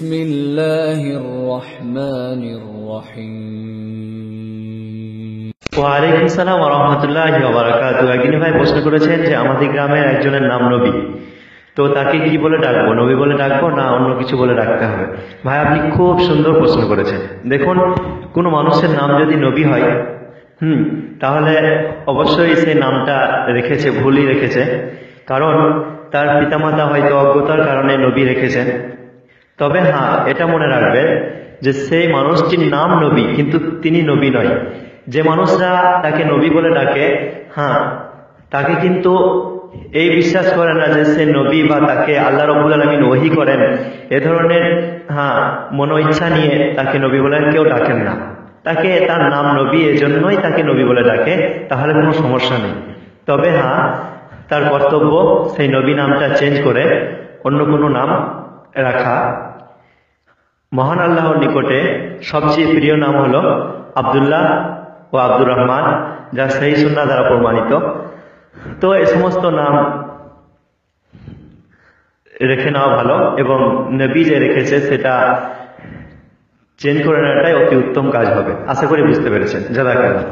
বিসমিল্লাহির রহমানির রহিম। ওয়ালাইকুম আসসালাম ওয়া রাহমাতুল্লাহি ওয়া বারাকাতুহু। একদিন ভাই প্রশ্ন করেছেন যে আমাদের গ্রামের একজনের নাম নবী, তো তাকে কি বলে ডাকবো, নবী বলে ডাকবো না অন্য কিছু বলে ডাকতে হবে? ভাই আপনি খুব সুন্দর প্রশ্ন করেছেন। দেখুন, কোন মানুষের নাম যদি নবী হয় তাহলে অবশ্যই সেই নামটা রেখেছে ভুলই রেখেছে, কারণ তার পিতামাতা হয়তো অজ্ঞতার কারণে নবী রেখেছেন। তবে হ্যাঁ, এটা মনে রাখবে যে সেই মানুষটির নাম নবী কিন্তু তিনি নবী নয়। যে মানুষরা তাকে নবী বলে ডাকে, তাকে কিন্তু এই বিশ্বাস করে না যে সে নবী বা তাকে আল্লাহ রাব্বুল আলামিন ওহী করেন, এ ধরনের মনো ইচ্ছা নিয়ে তাকে নবী বলে কেউ ডাকেন না। তাকে তার নাম নবী, এজন্যই তাকে নবী বলে ডাকে, তাহলে কোনো সমস্যা নেই। তবে তার কর্তব্য সেই নবী নামটা চেঞ্জ করে অন্য কোনো নাম রাখা। মহান আল্লাহর নিকটে সবচেয়ে প্রিয় নাম হলো আব্দুল্লাহ ও আব্দুর রহমান, যা সেই সুন্নাহ দ্বারা প্রমাণিত। তো এই সমস্ত নাম রেখে নেওয়া ভালো, এবং নবী যে রেখেছে সেটা চেঞ্জ করে নেওয়াটাই অতি উত্তম কাজ হবে। আশা করি বুঝতে পেরেছেন। জাযাকাল্লাহ।